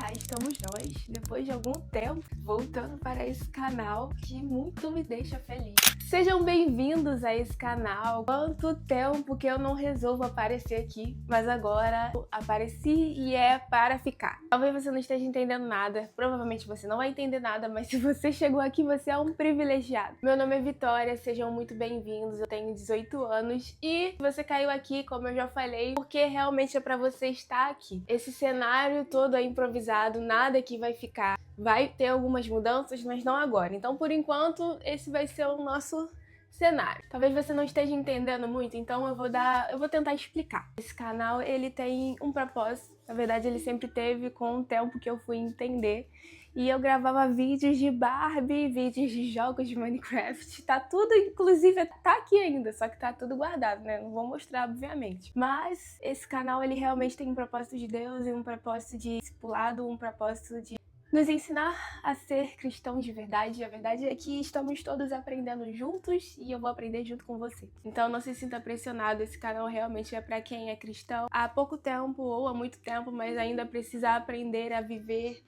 cá estamos nós, depois de algum tempo, voltando para esse canal que muito me deixa feliz. Sejam bem-vindos a esse canal. Quanto tempo que eu não resolvo aparecer aqui, mas agora apareci e é para ficar. Talvez você não esteja entendendo nada, provavelmente você não vai entender nada, mas se você chegou aqui, você é um privilegiado. Meu nome é Vitória, sejam muito bem-vindos. Eu tenho 18 anos e você caiu aqui, como eu já falei, porque realmente é para você estar aqui. Esse cenário todo é improvisado, nada aqui vai ficar. Vai ter algumas mudanças, mas não agora. Então, por enquanto, esse vai ser o nosso cenário. Talvez você não esteja entendendo muito, então eu vou tentar explicar. Esse canal, ele tem um propósito. Na verdade, ele sempre teve com o tempo que eu fui entender. E eu gravava vídeos de Barbie, vídeos de jogos de Minecraft. Tá tudo, inclusive, tá aqui ainda, só que tá tudo guardado, né? Não vou mostrar, obviamente. Mas esse canal, ele realmente tem um propósito de Deus e um propósito de discipulado, um propósito de nos ensinar a ser cristãos de verdade. A verdade é que estamos todos aprendendo juntos e eu vou aprender junto com você. Então não se sinta pressionado, esse canal realmente é para quem é cristão há pouco tempo ou há muito tempo, mas ainda precisa aprender a viver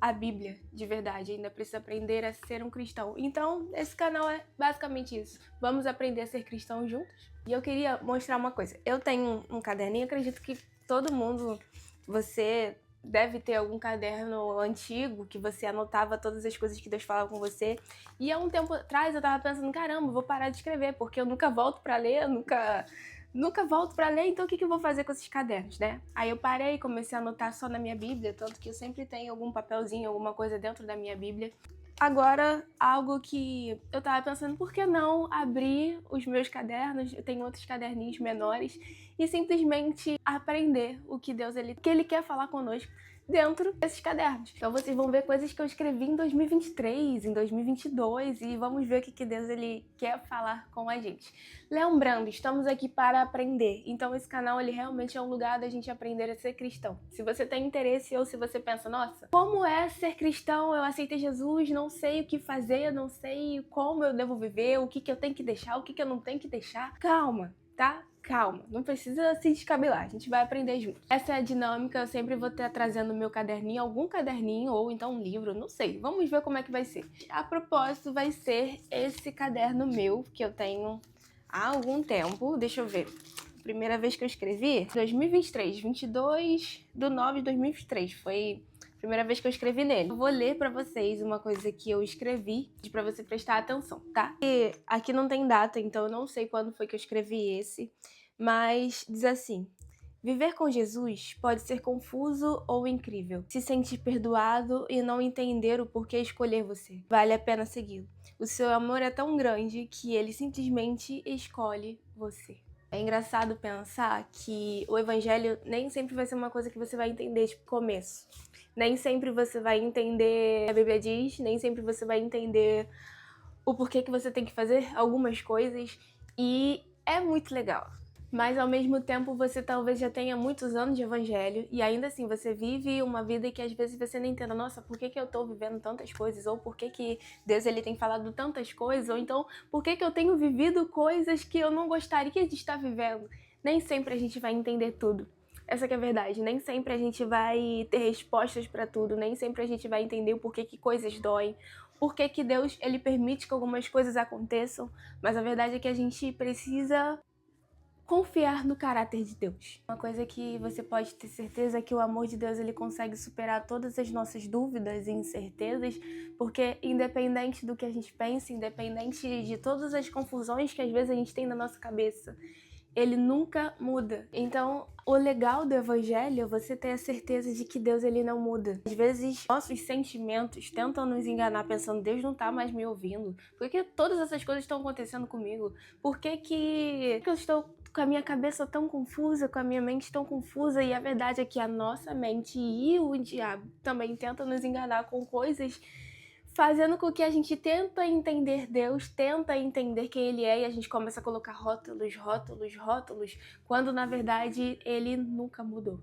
a Bíblia de verdade, ainda precisa aprender a ser um cristão. Então esse canal é basicamente isso. Vamos aprender a ser cristãos juntos? E eu queria mostrar uma coisa. Eu tenho um caderninho, acredito que todo mundo, você deve ter algum caderno antigo que você anotava todas as coisas que Deus falava com você. E há um tempo atrás eu tava pensando, caramba, vou parar de escrever, porque eu nunca volto pra ler, nunca volto pra ler, então o que eu vou fazer com esses cadernos, né? Aí eu parei, comecei a anotar só na minha Bíblia, tanto que eu sempre tenho algum papelzinho, alguma coisa dentro da minha Bíblia. Agora, algo que eu tava pensando, por que não abrir os meus cadernos, eu tenho outros caderninhos menores, e simplesmente aprender o que Deus que ele quer falar conosco dentro desses cadernos. Então vocês vão ver coisas que eu escrevi em 2023, em 2022, e vamos ver o que Deus ele quer falar com a gente. Lembrando, estamos aqui para aprender, então esse canal ele realmente é um lugar da gente aprender a ser cristão. Se você tem interesse ou se você pensa, nossa, como é ser cristão? Eu aceitei Jesus, não sei o que fazer, não sei como eu devo viver, o que eu tenho que deixar, o que eu não tenho que deixar. Calma, tá? Calma, não precisa se descabelar, a gente vai aprender junto. Essa é a dinâmica, eu sempre vou estar trazendo meu caderninho, algum caderninho ou então um livro, não sei. Vamos ver como é que vai ser. A propósito, vai ser esse caderno meu, que eu tenho há algum tempo. Deixa eu ver. Primeira vez que eu escrevi, 2023, 22/9/2023, foi a primeira vez que eu escrevi nele. Eu vou ler pra vocês uma coisa que eu escrevi, pra você prestar atenção, tá? E aqui não tem data, então eu não sei quando foi que eu escrevi esse, mas diz assim: viver com Jesus pode ser confuso ou incrível. Se sentir perdoado e não entender o porquê escolher você. Vale a pena segui-lo. O seu amor é tão grande que ele simplesmente escolhe você. É engraçado pensar que o evangelho nem sempre vai ser uma coisa que você vai entender de começo. Nem sempre você vai entender o que a Bíblia diz, nem sempre você vai entender o porquê que você tem que fazer algumas coisas. E é muito legal. Mas ao mesmo tempo você talvez já tenha muitos anos de evangelho e ainda assim você vive uma vida que às vezes você não entenda, nossa, por que eu tô vivendo tantas coisas? Ou por que Deus ele tem falado tantas coisas? Ou então, por que eu tenho vivido coisas que eu não gostaria de estar vivendo? Nem sempre a gente vai entender tudo. Essa que é a verdade, nem sempre a gente vai ter respostas pra tudo, nem sempre a gente vai entender o porquê que coisas doem, por que Deus ele permite que algumas coisas aconteçam, mas a verdade é que a gente precisa confiar no caráter de Deus. Uma coisa que você pode ter certeza é que o amor de Deus ele consegue superar todas as nossas dúvidas e incertezas, porque independente do que a gente pensa, independente de todas as confusões que às vezes a gente tem na nossa cabeça, ele nunca muda. Então, o legal do evangelho é você ter a certeza de que Deus ele não muda. Às vezes, nossos sentimentos tentam nos enganar pensando, Deus não tá mais me ouvindo. Por que todas essas coisas estão acontecendo comigo? Por que eu estou com a minha cabeça tão confusa, com a minha mente tão confusa? E a verdade é que a nossa mente e o diabo também tentam nos enganar com coisas, fazendo com que a gente tenta entender Deus, tenta entender quem Ele é, e a gente começa a colocar rótulos, rótulos, rótulos, quando na verdade Ele nunca mudou.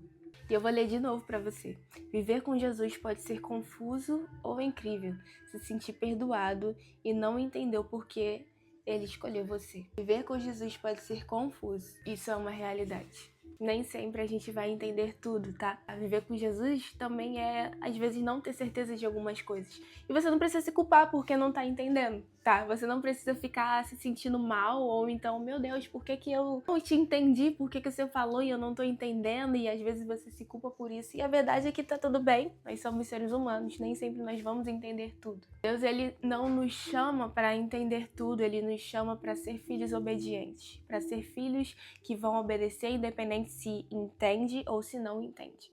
E eu vou ler de novo para você. Viver com Jesus pode ser confuso ou incrível, se sentir perdoado e não entender o porquê Ele escolheu você. Viver com Jesus pode ser confuso, isso é uma realidade. Nem sempre a gente vai entender tudo, tá? A viver com Jesus também é, às vezes, não ter certeza de algumas coisas. E você não precisa se culpar porque não tá entendendo, tá? Você não precisa ficar se sentindo mal ou então, meu Deus, por que eu não te entendi? Por que você falou e eu não tô entendendo? E às vezes você se culpa por isso. E a verdade é que tá tudo bem. Nós somos seres humanos, nem sempre nós vamos entender tudo. Deus, ele não nos chama para entender tudo, ele nos chama para ser filhos obedientes, para ser filhos que vão obedecer independente se entende ou se não entende.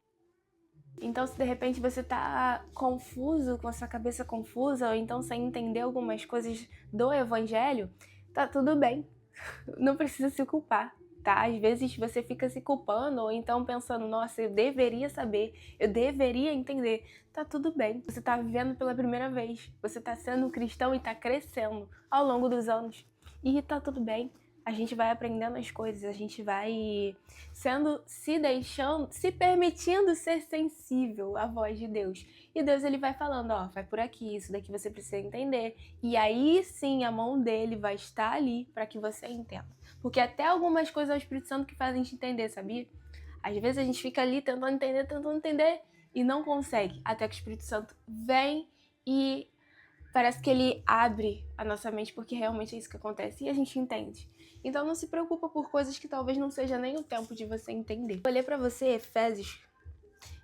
Então, se de repente você tá confuso, com a sua cabeça confusa, ou então sem entender algumas coisas do evangelho, tá tudo bem. Não precisa se culpar, tá? Às vezes você fica se culpando, ou então pensando, nossa, eu deveria saber, eu deveria entender. Tá tudo bem. Você tá vivendo pela primeira vez. Você tá sendo cristão e tá crescendo ao longo dos anos. E tá tudo bem. A gente vai aprendendo as coisas, a gente vai se permitindo ser sensível à voz de Deus. E Deus, ele vai falando, ó, vai por aqui, isso daqui você precisa entender. E aí sim a mão dele vai estar ali para que você entenda. Porque até algumas coisas é o Espírito Santo que faz a gente entender, sabia? Às vezes a gente fica ali tentando entender e não consegue. Até que o Espírito Santo vem e parece que ele abre a nossa mente, porque realmente é isso que acontece, e a gente entende. Então não se preocupa por coisas que talvez não seja nem o tempo de você entender. Vou ler pra você Efésios.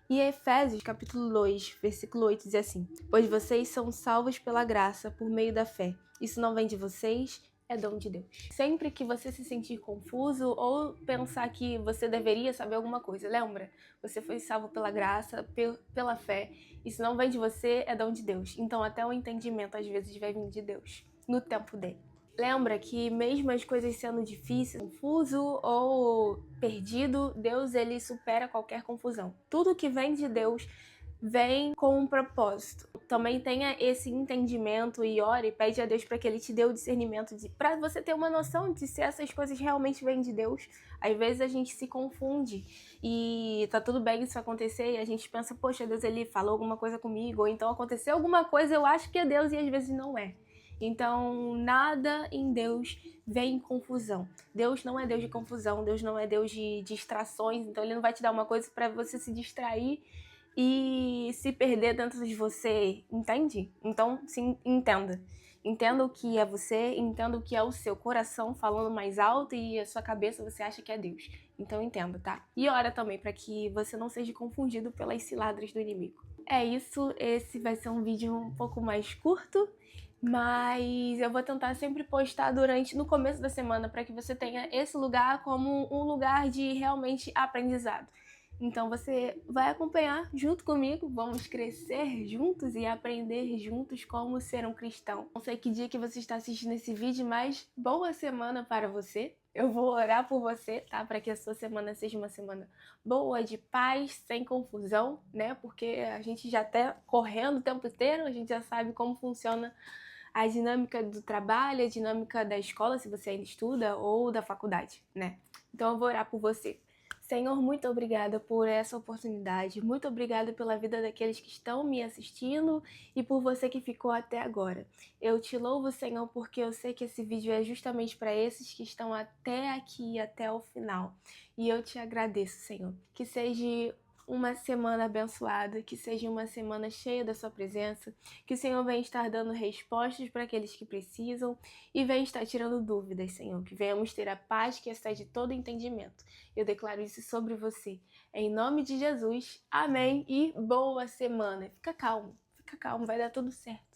E Efésios, capítulo 2, versículo 8, diz assim: pois vocês são salvos pela graça, por meio da fé. Isso não vem de vocês, é dom de Deus. Sempre que você se sentir confuso ou pensar que você deveria saber alguma coisa, lembra? Você foi salvo pela graça, pela fé. Isso não vem de você, é dom de Deus. Então até o entendimento às vezes vai vir de Deus, no tempo dele. Lembra que mesmo as coisas sendo difíceis, confuso ou perdido, Deus, ele supera qualquer confusão. Tudo que vem de Deus vem com um propósito. Também tenha esse entendimento e ore, pede a Deus para que ele te dê o discernimento para você ter uma noção de se essas coisas realmente vêm de Deus. Às vezes a gente se confunde e tá tudo bem isso acontecer e a gente pensa, poxa, Deus, ele falou alguma coisa comigo, ou então aconteceu alguma coisa, eu acho que é Deus e às vezes não é. Então, nada em Deus vem em confusão. Deus não é Deus de confusão, Deus não é Deus de distrações, então ele não vai te dar uma coisa para você se distrair e se perder dentro de você, entende? Então, sim, entenda. Entenda o que é você, entenda o que é o seu coração falando mais alto e a sua cabeça você acha que é Deus. Então entenda, tá? E ora também para que você não seja confundido pelas ciladas do inimigo. É isso, esse vai ser um vídeo um pouco mais curto, mas eu vou tentar sempre postar no começo da semana para que você tenha esse lugar como um lugar de realmente aprendizado. Então você vai acompanhar junto comigo, vamos crescer juntos e aprender juntos como ser um cristão. Não sei que dia que você está assistindo esse vídeo, mas boa semana para você. Eu vou orar por você, tá? Para que a sua semana seja uma semana boa, de paz, sem confusão, né? Porque a gente já tá correndo o tempo inteiro, a gente já sabe como funciona a dinâmica do trabalho, a dinâmica da escola, se você ainda estuda, ou da faculdade, né? Então eu vou orar por você. Senhor, muito obrigada por essa oportunidade, muito obrigada pela vida daqueles que estão me assistindo e por você que ficou até agora. Eu te louvo, Senhor, porque eu sei que esse vídeo é justamente para esses que estão até aqui, até o final. E eu te agradeço, Senhor. Que seja uma semana abençoada, que seja uma semana cheia da sua presença, que o Senhor venha estar dando respostas para aqueles que precisam e venha estar tirando dúvidas, Senhor, que venhamos ter a paz que excede todo entendimento. Eu declaro isso sobre você. Em nome de Jesus, amém e boa semana. Fica calmo, vai dar tudo certo.